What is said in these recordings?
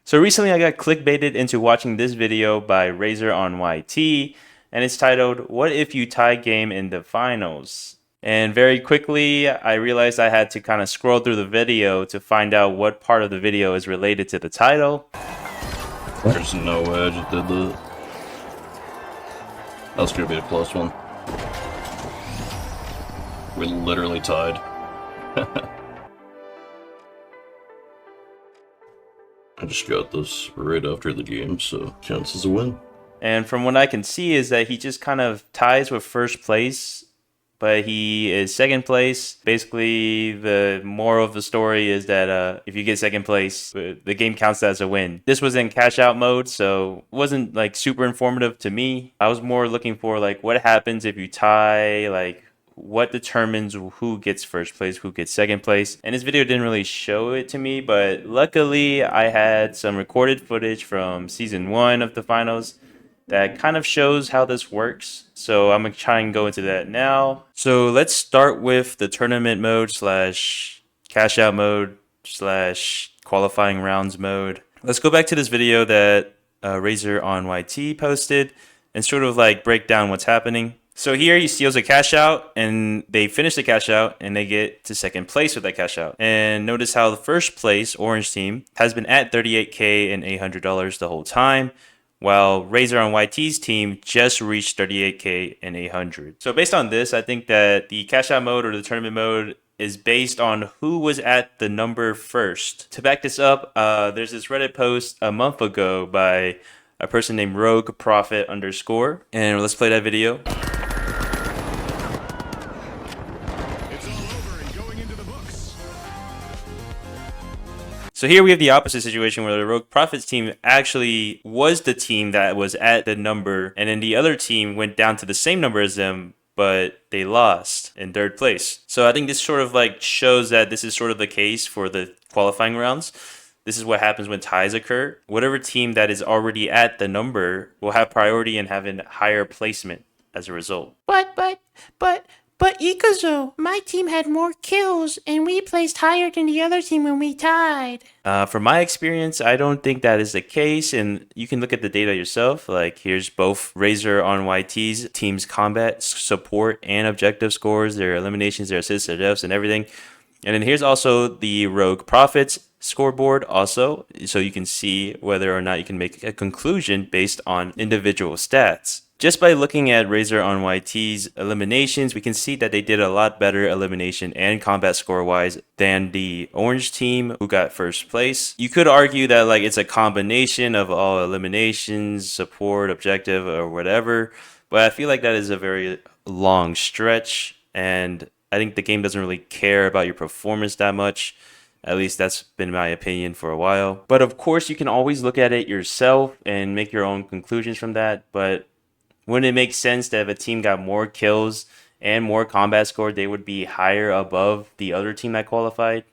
So recently I got clickbaited into watching this video by Razor on YT, and it's titled, "What if you tie game in the finals?" And very quickly I realized I had to kind of scroll through the video to find out what part of the video is related to the title. There's no way I just did that. That's gonna be a close one. We're literally tied. I just got this right after the game, so chances a win. And from what I can see is that he just kind of ties with first place, but he is second place. Basically, the moral of the story is that if you get second place, the game counts as a win. This was in cash out mode, so it wasn't like super informative to me. I was more looking for like what happens if you tie, like what determines who gets first place, who gets second place. And this video didn't really show it to me, but luckily I had some recorded footage from season 1 of the finals that kind of shows how this works. So I'm gonna try and go into that now. So let's start with the tournament mode slash cash out mode slash qualifying rounds mode. Let's go back to this video that Razor on YT posted and sort of like break down what's happening. So here he steals a cash out and they finish the cash out and they get to second place with that cash out. And notice how the first place orange team has been at $38K and $800 the whole time, while Razor on YT's team just reached $38K and $800. So based on this, I think that the cash out mode or the tournament mode is based on who was at the number first. To back this up, there's this Reddit post a month ago by a person named Rogue Prophet _, and let's play that video. So here we have the opposite situation where the Rogue Prophets team actually was the team that was at the number, and then the other team went down to the same number as them, but they lost in third place. So I think this sort of like shows that this is sort of the case for the qualifying rounds. This is what happens when ties occur. Whatever team that is already at the number will have priority and have a higher placement as a result. But Ikazo, my team had more kills and we placed higher than the other team when we tied. From my experience, I don't think that is the case, and you can look at the data yourself. Like here's both Razor on YT's team's combat, support, and objective scores, their eliminations, their assists, their deaths, and everything. And then here's also the Rogue Prophets scoreboard also, so you can see whether or not you can make a conclusion based on individual stats. Just by looking at Razor on YT's eliminations, we can see that they did a lot better elimination and combat score-wise than the orange team who got first place. You could argue that like it's a combination of all eliminations, support, objective, or whatever, but I feel like that is a very long stretch, and I think the game doesn't really care about your performance that much. At least that's been my opinion for a while. But of course, you can always look at it yourself and make your own conclusions from that, but wouldn't it make sense that if a team got more kills and more combat score, they would be higher above the other team that qualified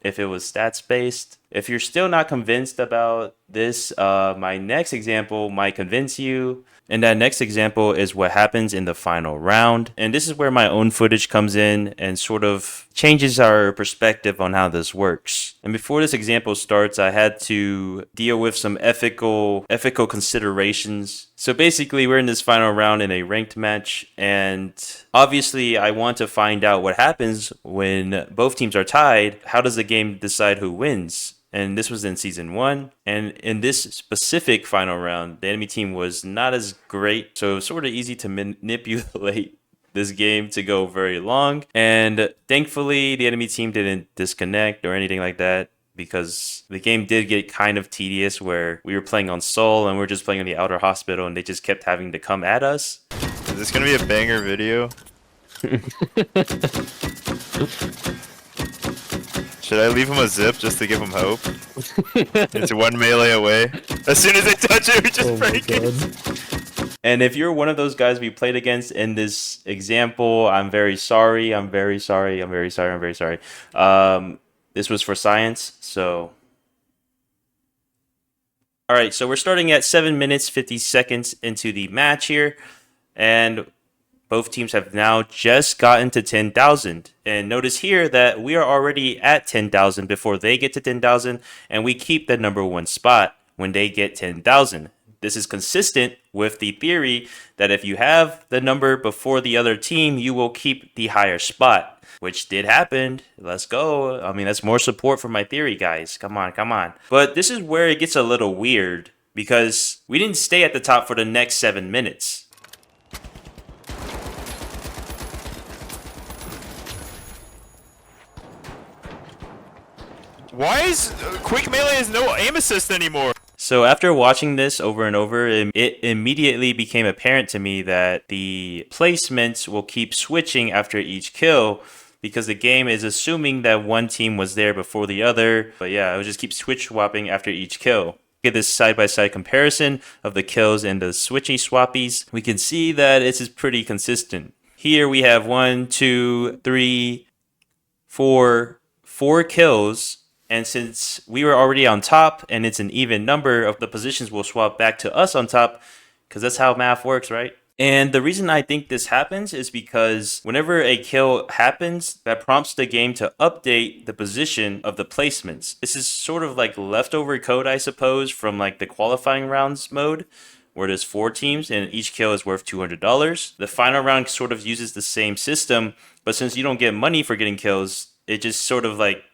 if it was stats based? If you're still not convinced about this, my next example might convince you. And that next example is what happens in the final round. And this is where my own footage comes in and sort of changes our perspective on how this works. And before this example starts, I had to deal with some ethical considerations. So basically, we're in this final round in a ranked match, and obviously I want to find out what happens when both teams are tied. How does the game decide who wins? And this was in season 1. And in this specific final round, the enemy team was not as great. So it was sort of easy to manipulate this game to go very long. And thankfully, the enemy team didn't disconnect or anything like that, because the game did get kind of tedious where we were playing on Seoul and we were just playing on the outer hospital and they just kept having to come at us. Is this gonna be a banger video? Should I leave him a zip just to give him hope? It's one melee away. As soon as I touch it, we just break it. And if you're one of those guys we played against in this example, I'm very sorry. This was for science, so. All right, so we're starting at 7 minutes, 50 seconds into the match here. And both teams have now just gotten to 10,000. And notice here that we are already at 10,000 before they get to 10,000, and we keep the number 1 spot. when they get 10,000. This is consistent with the theory that if you have the number before the other team, you will keep the higher spot, which did happen. Let's go. I mean, that's more support for my theory, guys. Come on, come on. But this is where it gets a little weird because we didn't stay at the top for the next 7 minutes. Why is quick melee is no aim assist anymore? So after watching this over and over, it immediately became apparent to me that the placements will keep switching after each kill because the game is assuming that one team was there before the other. But yeah, it would just keep switch swapping after each kill. Get this side-by-side comparison of the kills and the switchy swappies. We can see that this is pretty consistent. Here we have 1, 2, 3, 4 kills. And since we were already on top and it's an even number of the positions will swap back to us on top because that's how math works, right? And the reason I think this happens is because whenever a kill happens, that prompts the game to update the position of the placements. This is sort of like leftover code, I suppose, from like the qualifying rounds mode, where there's 4 teams and each kill is worth $200. The final round sort of uses the same system, but since you don't get money for getting kills, it just sort of like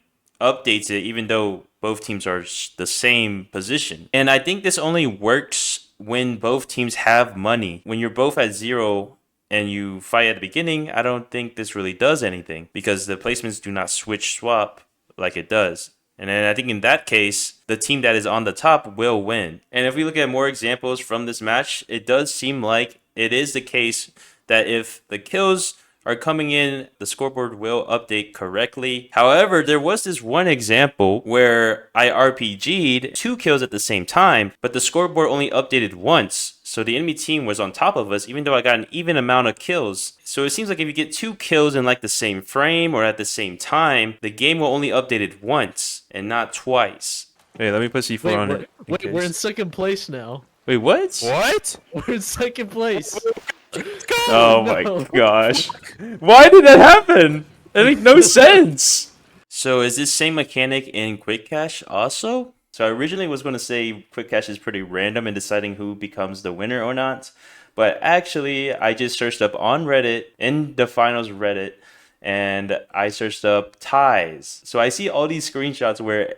updates it even though both teams are the same position. And I think this only works when both teams have money. When you're both at 0 and you fight at the beginning, I don't think this really does anything because the placements do not switch swap like it does. And then I think in that case, the team that is on the top will win. And if we look at more examples from this match, it does seem like it is the case that if the kills are coming in, the scoreboard will update correctly. However, there was this one example where I RPG'd 2 kills at the same time, but the scoreboard only updated once. So the enemy team was on top of us, even though I got an even amount of kills. So it seems like if you get 2 kills in like the same frame or at the same time, the game will only update it once and not twice. Hey, let me put C4 on it. We're in second place now. Wait, what? What? We're in second place. Oh my No. gosh. Why did that happen? That makes no sense. So is this same mechanic in Quick Cash also? So I originally was going to say Quick Cash is pretty random in deciding who becomes the winner or not. But actually, I just searched up on Reddit, in the finals Reddit, and I searched up ties. So I see all these screenshots where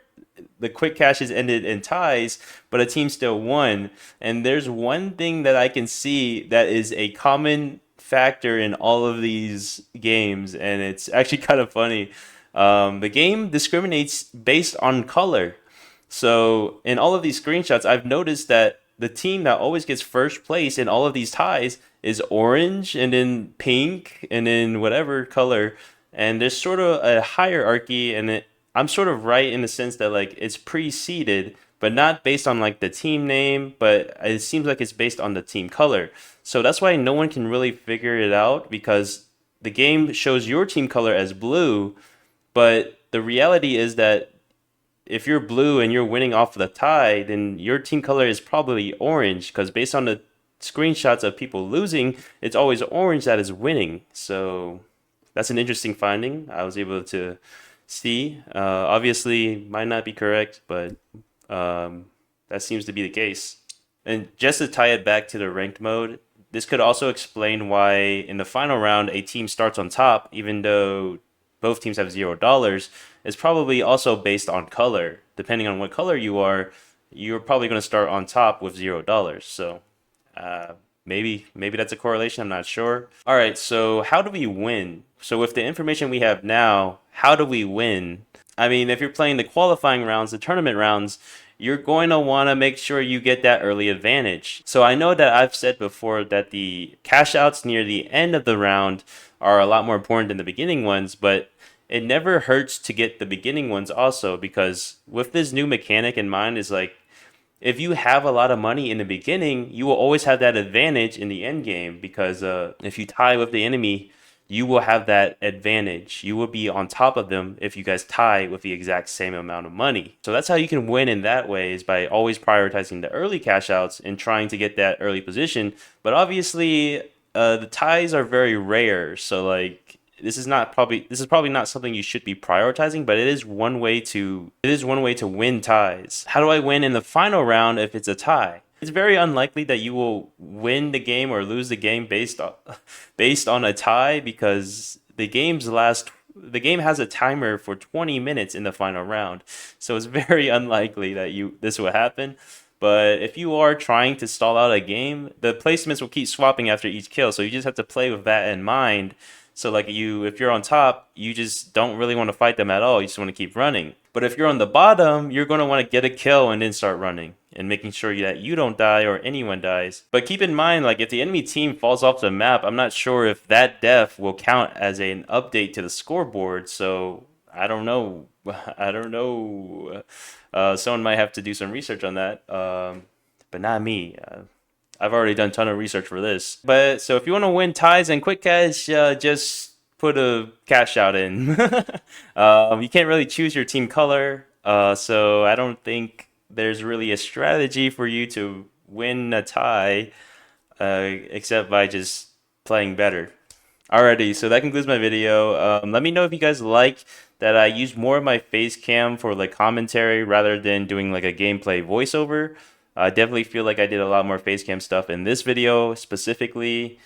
the quick caches ended in ties, but a team still won. And there's one thing that I can see that is a common factor in all of these games, and it's actually kind of funny. The game discriminates based on color. So in all of these screenshots, I've noticed that the team that always gets first place in all of these ties is orange and then pink and then whatever color. And there's sort of a hierarchy, and I'm sort of right in the sense that like it's pre-seeded, but not based on like the team name, but it seems like it's based on the team color. So that's why no one can really figure it out, because the game shows your team color as blue, but the reality is that if you're blue and you're winning off of the tie, then your team color is probably orange, because based on the screenshots of people losing, it's always orange that is winning. So that's an interesting finding I was able to see. Obviously, might not be correct, but that seems to be the case. And just to tie it back to the ranked mode, this could also explain why in the final round a team starts on top, even though both teams have $0. It's probably also based on color. Depending on what color you are, you're probably going to start on top with $0. So maybe that's a correlation. I'm not sure. All right, so how do we win? So with the information we have now, how do we win? I mean, if you're playing the qualifying rounds, the tournament rounds, you're going to want to make sure you get that early advantage. So I know that I've said before that the cash outs near the end of the round are a lot more important than the beginning ones, but it never hurts to get the beginning ones also, because with this new mechanic in mind is like, if you have a lot of money in the beginning, you will always have that advantage in the end game, because if you tie with the enemy, you will have that advantage. You will be on top of them if you guys tie with the exact same amount of money. So that's how you can win in that way, is by always prioritizing the early cash outs and trying to get that early position. But obviously, the ties are very rare. So like, this is probably not something you should be prioritizing, but it is one way to win ties. How do I win in the final round if it's a tie? It's very unlikely that you will win the game or lose the game based on a tie, because the game has a timer for 20 minutes in the final round. So it's very unlikely that this will happen. But if you are trying to stall out a game, the placements will keep swapping after each kill. So you just have to play with that in mind. So like if you're on top, you just don't really want to fight them at all. You just want to keep running. But if you're on the bottom, you're going to want to get a kill and then start running and making sure that you don't die or anyone dies. But keep in mind, like if the enemy team falls off the map, I'm not sure if that death will count as an update to the scoreboard. So I don't know. Someone might have to do some research on that. But not me. I've already done a ton of research for this. But so if you want to win ties and quick cash, just put a cash out in. You can't really choose your team color, so I don't think there's really a strategy for you to win a tie, except by just playing better. Alrighty, so that concludes my video. Let me know if you guys like that I use more of my face cam for like commentary rather than doing like a gameplay voiceover. I definitely feel like I did a lot more face cam stuff in this video specifically.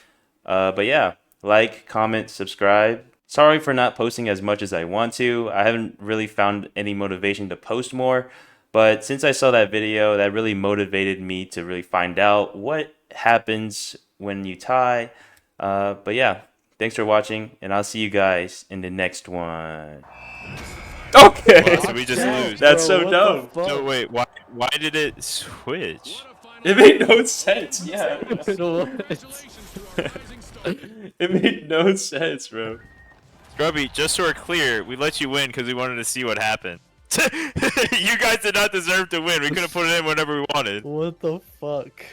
But yeah, like, comment, subscribe. Sorry for not posting as much as I want to. I haven't really found any motivation to post more. But since I saw that video, that really motivated me to really find out what happens when you tie. But yeah, thanks for watching, and I'll see you guys in the next one. Okay. So we just lose. That's Bro, so what dumb. the fuck? So wait, why did it switch? It made no sense. Yeah. What? It made no sense, bro. Scrubby, just so we're clear, we let you win because we wanted to see what happened. You guys did not deserve to win. We could have put it in whenever we wanted. What the fuck?